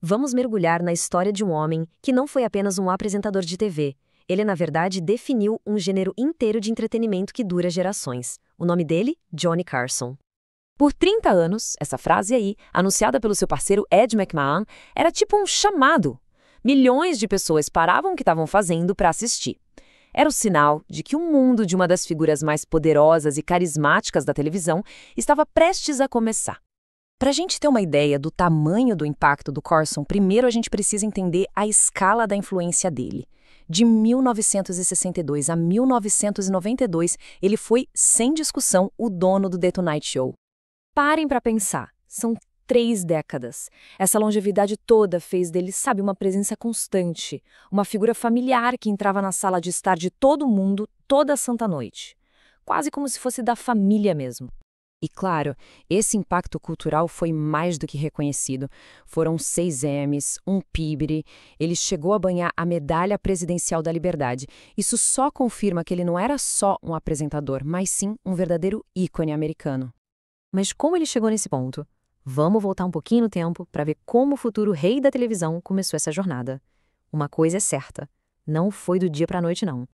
Vamos mergulhar na história de um homem que não foi apenas um apresentador de TV. Ele, na verdade, definiu um gênero inteiro de entretenimento que dura gerações. O nome dele? Johnny Carson. Por 30 anos, essa frase aí, anunciada pelo seu parceiro Ed McMahon, era tipo um chamado. Milhões de pessoas paravam o que estavam fazendo para assistir. Era o sinal de que o mundo de uma das figuras mais poderosas e carismáticas da televisão estava prestes a começar. Para a gente ter uma ideia do tamanho do impacto do Carson, primeiro a gente precisa entender a escala da influência dele. De 1962 a 1992, ele foi, sem discussão, o dono do The Tonight Show. Parem para pensar, são 3 décadas. Essa longevidade toda fez dele, sabe, uma presença constante, uma figura familiar que entrava na sala de estar de todo mundo toda santa noite. Quase como se fosse da família mesmo. E claro, esse impacto cultural foi mais do que reconhecido. Foram 6 Emmys, um Peabody, ele chegou a ganhar a Medalha Presidencial da Liberdade. Isso só confirma que ele não era só um apresentador, mas sim um verdadeiro ícone americano. Mas como ele chegou nesse ponto? Vamos voltar um pouquinho no tempo para ver como o futuro rei da televisão começou essa jornada. Uma coisa é certa, não foi do dia para a noite não.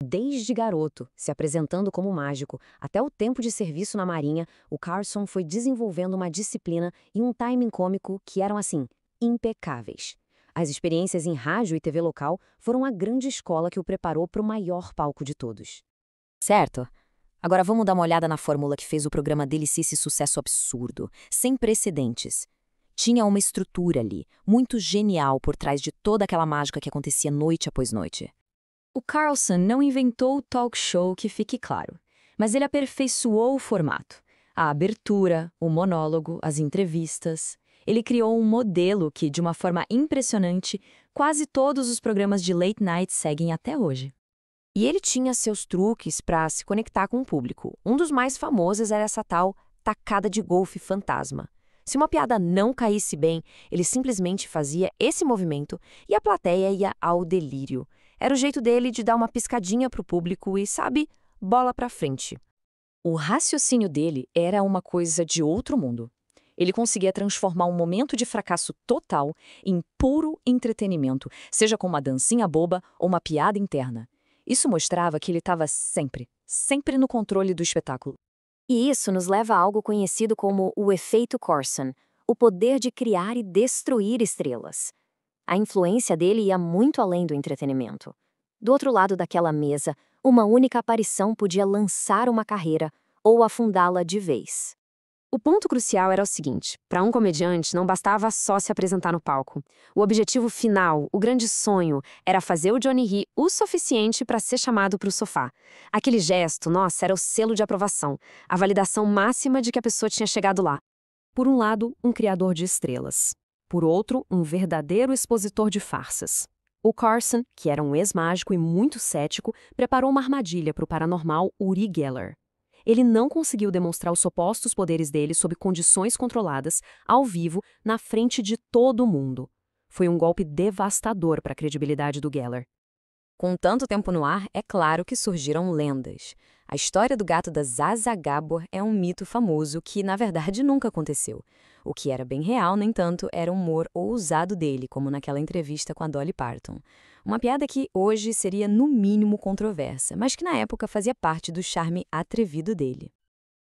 Desde garoto, se apresentando como mágico, até o tempo de serviço na Marinha, o Carson foi desenvolvendo uma disciplina e um timing cômico que eram, assim, impecáveis. As experiências em rádio e TV local foram a grande escola que o preparou para o maior palco de todos. Certo? Agora vamos dar uma olhada na fórmula que fez o programa dele ser esse sucesso absurdo, sem precedentes. Tinha uma estrutura ali, muito genial por trás de toda aquela mágica que acontecia noite após noite. O Carlson não inventou o talk show, que fique claro, mas ele aperfeiçoou o formato. A abertura, o monólogo, as entrevistas. Ele criou um modelo que, de uma forma impressionante, quase todos os programas de late night seguem até hoje. E ele tinha seus truques para se conectar com o público. Um dos mais famosos era essa tal tacada de golfe fantasma. Se uma piada não caísse bem, ele simplesmente fazia esse movimento e a plateia ia ao delírio. Era o jeito dele de dar uma piscadinha para o público e, sabe, bola para frente. O raciocínio dele era uma coisa de outro mundo. Ele conseguia transformar um momento de fracasso total em puro entretenimento, seja com uma dancinha boba ou uma piada interna. Isso mostrava que ele estava sempre no controle do espetáculo. E isso nos leva a algo conhecido como o efeito Carson, o poder de criar e destruir estrelas. A influência dele ia muito além do entretenimento. Do outro lado daquela mesa, uma única aparição podia lançar uma carreira ou afundá-la de vez. O ponto crucial era o seguinte: para um comediante não bastava só se apresentar no palco. O objetivo final, o grande sonho, era fazer o Johnny rir o suficiente para ser chamado para o sofá. Aquele gesto, nossa, era o selo de aprovação, a validação máxima de que a pessoa tinha chegado lá. Por um lado, um criador de estrelas. Por outro, um verdadeiro expositor de farsas. O Carson, que era um ex-mágico e muito cético, preparou uma armadilha para o paranormal Uri Geller. Ele não conseguiu demonstrar os supostos poderes dele sob condições controladas, ao vivo, na frente de todo mundo. Foi um golpe devastador para a credibilidade do Geller. Com tanto tempo no ar, é claro que surgiram lendas. A história do gato da Zsa Zsa Gabor é um mito famoso que, na verdade, nunca aconteceu. O que era bem real, no entanto, era o humor ousado dele, como naquela entrevista com a Dolly Parton. Uma piada que hoje seria, no mínimo, controversa, mas que na época fazia parte do charme atrevido dele.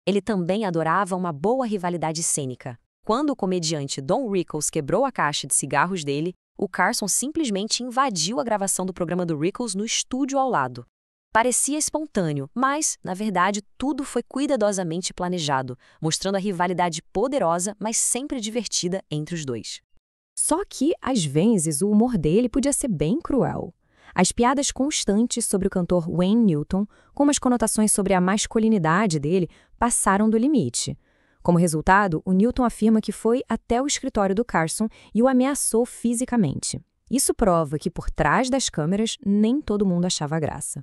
Ele também adorava uma boa rivalidade cênica. Quando o comediante Don Rickles quebrou a caixa de cigarros dele, o Carson simplesmente invadiu a gravação do programa do Rickles no estúdio ao lado. Parecia espontâneo, mas, na verdade, tudo foi cuidadosamente planejado, mostrando a rivalidade poderosa, mas sempre divertida entre os dois. Só que, às vezes, o humor dele podia ser bem cruel. As piadas constantes sobre o cantor Wayne Newton, como as conotações sobre a masculinidade dele, passaram do limite. Como resultado, o Newton afirma que foi até o escritório do Carson e o ameaçou fisicamente. Isso prova que, por trás das câmeras, nem todo mundo achava graça.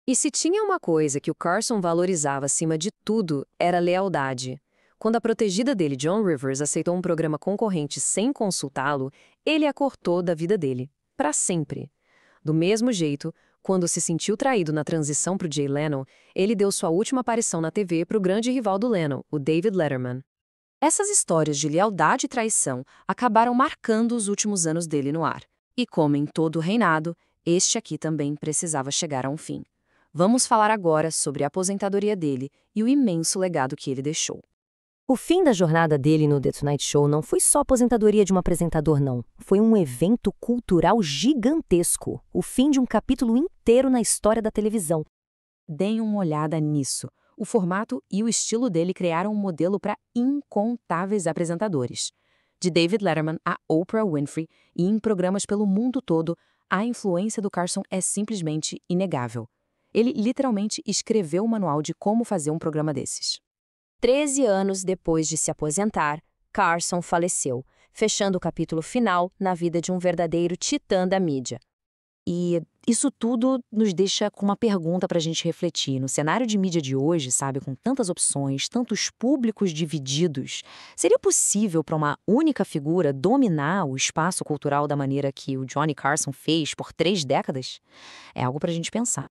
E se tinha uma coisa que o Carson valorizava acima de tudo, era lealdade. Quando a protegida dele, Joan Rivers, aceitou um programa concorrente sem consultá-lo, ele a cortou da vida dele, para sempre. Do mesmo jeito, quando se sentiu traído na transição para o Jay Leno, ele deu sua última aparição na TV para o grande rival do Leno, o David Letterman. Essas histórias de lealdade e traição acabaram marcando os últimos anos dele no ar. E como em todo o reinado, este aqui também precisava chegar a um fim. Vamos falar agora sobre a aposentadoria dele e o imenso legado que ele deixou. O fim da jornada dele no The Tonight Show não foi só a aposentadoria de um apresentador, não. Foi um evento cultural gigantesco. O fim de um capítulo inteiro na história da televisão. Deem uma olhada nisso. O formato e o estilo dele criaram um modelo para incontáveis apresentadores. De David Letterman a Oprah Winfrey e em programas pelo mundo todo, a influência do Carson é simplesmente inegável. Ele literalmente escreveu o manual de como fazer um programa desses. 13 anos depois de se aposentar, Carson faleceu, fechando o capítulo final na vida de um verdadeiro titã da mídia. E isso tudo nos deixa com uma pergunta para a gente refletir. No cenário de mídia de hoje, sabe, com tantas opções, tantos públicos divididos, seria possível para uma única figura dominar o espaço cultural da maneira que o Johnny Carson fez por 3 décadas? É algo para a gente pensar.